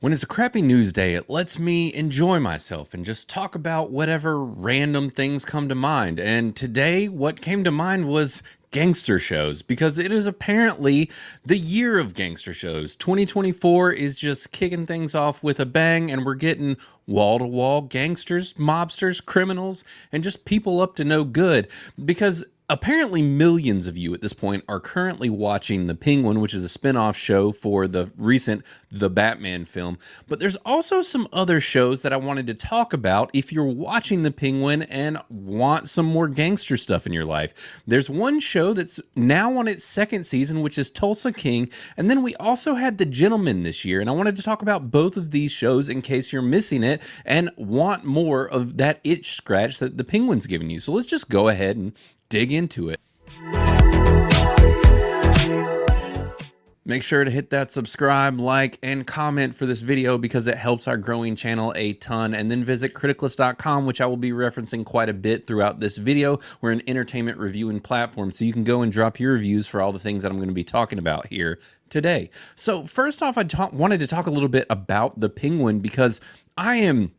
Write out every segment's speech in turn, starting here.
When it's a crappy news day, it lets me enjoy myself and just talk about whatever random things come to mind. And today, what came to mind was gangster shows because it is apparently the year of gangster shows. 2024 is just kicking things off with a bang, and we're getting wall to wall gangsters, mobsters, criminals, and just people up to no good because apparently millions of you at this point are currently watching The Penguin, which is a spin-off show for the recent The Batman film. But there's also some other shows that I wanted to talk about if you're watching The Penguin and want some more gangster stuff in your life. There's one show that's now on its second season, which is Tulsa King, and then we also had The Gentlemen this year, and I wanted to talk about both of these shows in case you're missing it and want more of that itch scratch that The Penguin's giving you. So let's just go ahead and dig into it. Make sure to hit that subscribe, like, and comment for this video because it helps our growing channel a ton. And then visit criticalist.com, which I will be referencing quite a bit throughout this video. We're an entertainment reviewing platform, so you can go and drop your reviews for all the things that I'm going to be talking about here today. So first off, I wanted to talk a little bit about The Penguin because I am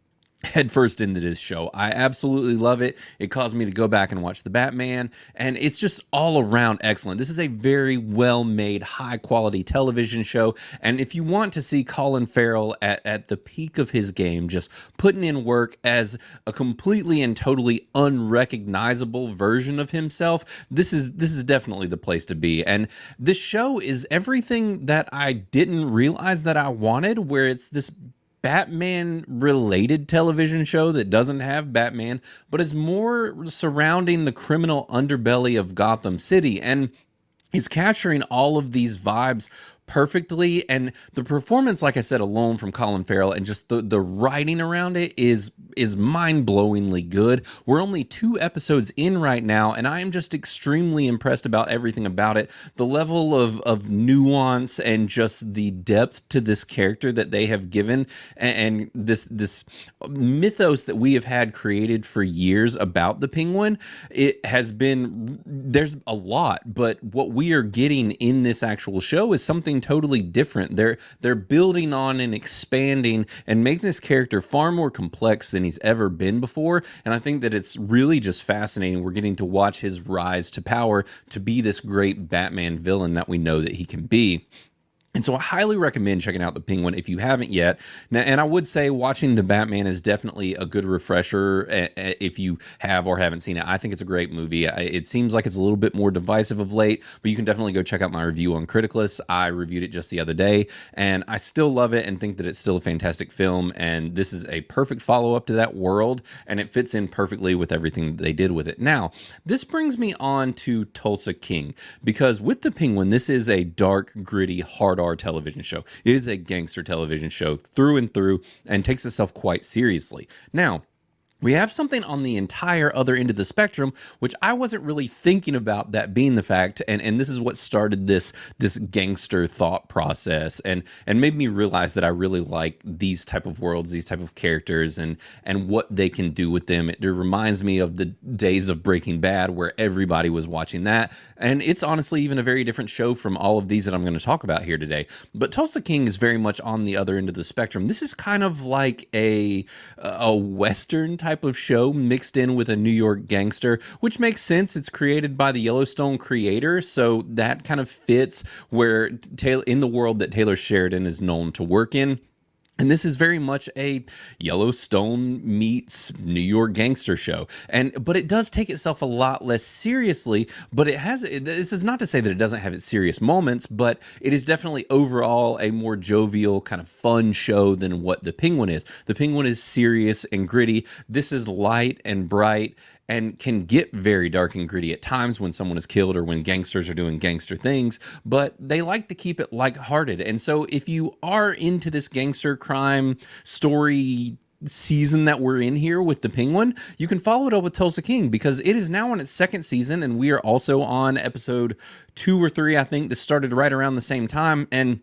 headfirst into this show. I absolutely love it. It caused me to go back and watch The Batman, and it's just all around excellent. This is a very well-made, high-quality television show, and if you want to see Colin Farrell at the peak of his game, just putting in work as a completely and totally unrecognizable version of himself, this is definitely the place to be. And this show is everything that I didn't realize that I wanted, where it's this Batman related television show that doesn't have Batman, but is more surrounding the criminal underbelly of Gotham City, and it's capturing all of these vibes perfectly. And the performance, like I said, alone from Colin Farrell and just the writing around it is mind-blowingly good. We're only 2 episodes in right now, and I am just extremely impressed about everything about it. The level of nuance and just the depth to this character that they have given, and this mythos that we have had created for years about the Penguin. It has been, there's a lot, but what we are getting in this actual show is something totally different. They're building on and expanding and making this character far more complex than he's ever been before, and I think that it's really just fascinating. We're getting to watch his rise to power to be this great Batman villain that we know that he can be. And so I highly recommend checking out The Penguin if you haven't yet. Now, and I would say watching The Batman is definitely a good refresher if you have or haven't seen it. I think it's a great movie. It seems like it's a little bit more divisive of late, but you can definitely go check out my review on Criticalist. I reviewed it just the other day, and I still love it and think that it's still a fantastic film, and this is a perfect follow-up to that world, and it fits in perfectly with everything that they did with it. Now, this brings me on to Tulsa King, because with The Penguin, this is a dark, gritty, hard television show. It is a gangster television show through and through and takes itself quite seriously. Now, we have something on the entire other end of the spectrum, which I wasn't really thinking about that being the fact, and this is what started this gangster thought process and made me realize that I really like these type of worlds, these type of characters, and what they can do with them. It reminds me of the days of Breaking Bad where everybody was watching that, and it's honestly even a very different show from all of these that I'm going to talk about here today. But Tulsa King is very much on the other end of the spectrum. This is kind of like a Western type of show mixed in with a New York gangster, which makes sense. It's created by the Yellowstone creator, so that kind of fits where in the world that Taylor Sheridan is known to work in. And this is very much a Yellowstone meets New York gangster show. But it does take itself a lot less seriously, but this is not to say that it doesn't have its serious moments, but it is definitely overall a more jovial, kind of fun show than what The Penguin is. The Penguin is serious and gritty. This is light and bright and can get very dark and gritty at times when someone is killed or when gangsters are doing gangster things, but they like to keep it lighthearted. And so if you are into this gangster crime story season that we're in here with The Penguin, you can follow it up with Tulsa King because it is now on its second season, and we are also on episode 2 or 3, I think, that started right around the same time. And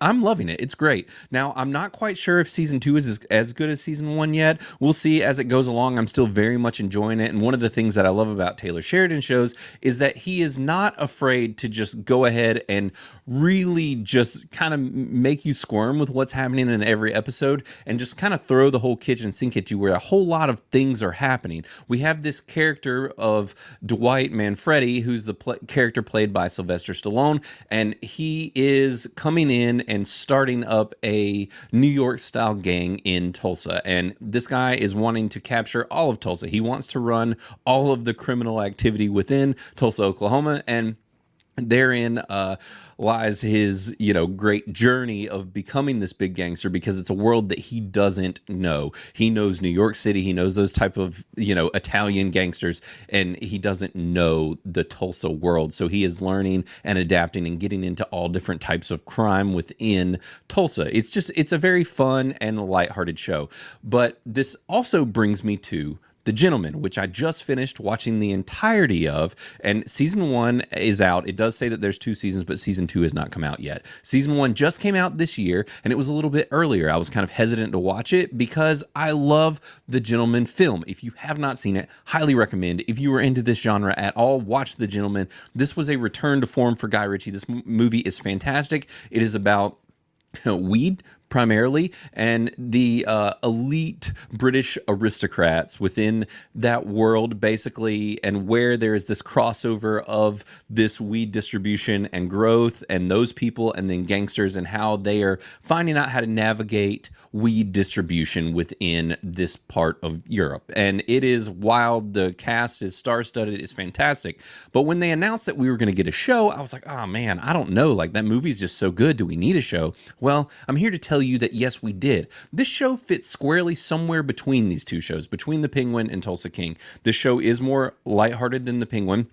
I'm loving it. It's great. Now, I'm not quite sure if season 2 is as good as season 1 yet. We'll see as it goes along. I'm still very much enjoying it. And one of the things that I love about Taylor Sheridan shows is that he is not afraid to just go ahead and really just kind of make you squirm with what's happening in every episode and just kind of throw the whole kitchen sink at you where a whole lot of things are happening. We have this character of Dwight Manfredi, who's the character played by Sylvester Stallone, and he is coming in and starting up a New York style gang in Tulsa. And this guy is wanting to capture all of Tulsa. He wants to run all of the criminal activity within Tulsa, Oklahoma. And therein lies his, great journey of becoming this big gangster, because it's a world that he doesn't know. He knows New York City. He knows those type of, Italian gangsters, and he doesn't know the Tulsa world. So he is learning and adapting and getting into all different types of crime within Tulsa. It's a very fun and lighthearted show. But this also brings me to The Gentlemen, which I just finished watching the entirety of, and season 1 is out. It does say that there's 2 seasons, but season 2 has not come out yet. Season 1 just came out this year, and it was a little bit earlier. I was kind of hesitant to watch it because I love The Gentlemen film. If you have not seen it, highly recommend. If you are into this genre at all, watch The Gentlemen. This was a return to form for Guy Ritchie. This movie is fantastic. It is about weed primarily, and the elite British aristocrats within that world, basically, and where there is this crossover of this weed distribution and growth, and those people, and then gangsters, and how they are finding out how to navigate weed distribution within this part of Europe. And it is wild. The cast is star-studded. It's fantastic. But when they announced that we were going to get a show, I was like, oh man, I don't know. Like, that movie's just so good. Do we need a show? Well, I'm here to tell you that yes, we did. This show fits squarely somewhere between these two shows, between The Penguin and Tulsa King. This show is more lighthearted than The Penguin,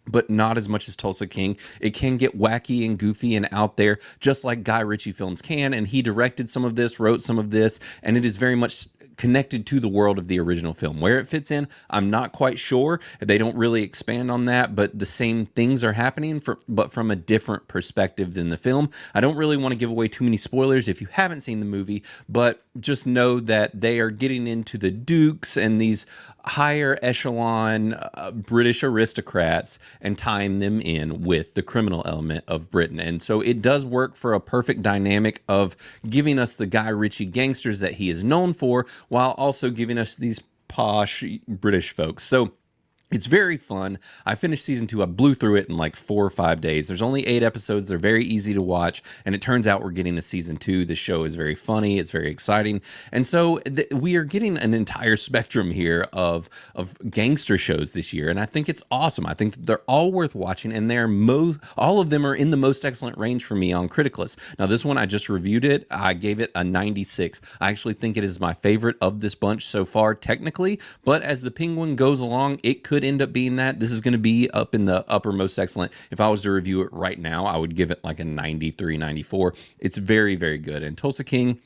but not as much as Tulsa King. It can get wacky and goofy and out there, just like Guy Ritchie films can, and he directed some of this, wrote some of this, and it is very much connected to the world of the original film. Where it fits in, I'm not quite sure. They don't really expand on that, but the same things are happening, but from a different perspective than the film. I don't really want to give away too many spoilers if you haven't seen the movie, but just know that they are getting into the dukes and these higher echelon British aristocrats and tying them in with the criminal element of Britain. And so it does work for a perfect dynamic of giving us the Guy Ritchie gangsters that he is known for, while also giving us these posh British folks. So it's very fun. I finished season 2. I blew through it in like 4 or 5 days. There's only 8 episodes. They're very easy to watch. And it turns out we're getting a season 2. The show is very funny. It's very exciting. And so we are getting an entire spectrum here of gangster shows this year. And I think it's awesome. I think they're all worth watching. And all of them are in the most excellent range for me on Criticalist. Now, this one, I just reviewed it. I gave it a 96. I actually think it is my favorite of this bunch so far, technically. But as The Penguin goes along, it could end up being that. This is going to be up in the upper most excellent. If I was to review it right now, I would give it like a 93, 94. It's very, very good. And Tulsa King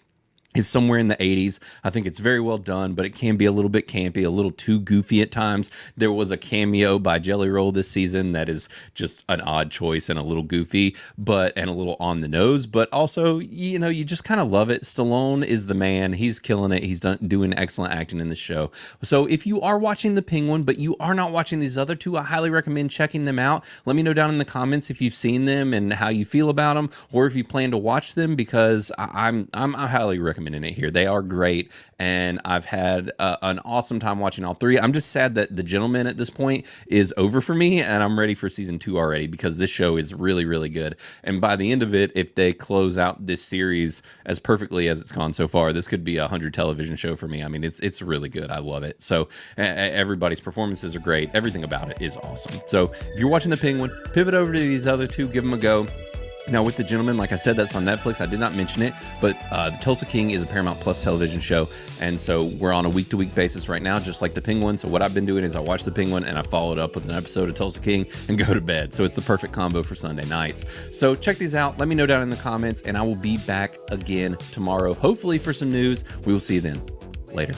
is somewhere in the 80s. I think it's very well done, but it can be a little bit campy, a little too goofy at times. There was a cameo by Jelly Roll this season that is just an odd choice and a little goofy, and a little on the nose, but also, you just kind of love it. Stallone is the man. He's killing it. He's doing excellent acting in the show. So if you are watching The Penguin, but you are not watching these other two, I highly recommend checking them out. Let me know down in the comments if you've seen them and how you feel about them, or if you plan to watch them, because I highly recommend in it here. They are great, and I've had an awesome time watching all 3. I'm just sad that The Gentlemen at this point is over for me, and I'm ready for season 2 already, because this show is really, really good. And by the end of it, if they close out this series as perfectly as it's gone so far, this could be a 100 television show for me. I mean, it's really good. I love it. So everybody's performances are great. Everything about it is awesome. So if you're watching The Penguin, pivot over to these other 2, give them a go. Now, with The Gentlemen, like I said, that's on Netflix. I did not mention it, but the Tulsa King is a Paramount Plus television show, and so we're on a week-to-week basis right now, just like The Penguin. So what I've been doing is I watch The Penguin, and I follow it up with an episode of Tulsa King and go to bed. So it's the perfect combo for Sunday nights. So check these out. Let me know down in the comments, and I will be back again tomorrow, hopefully for some news. We will see you then. Later.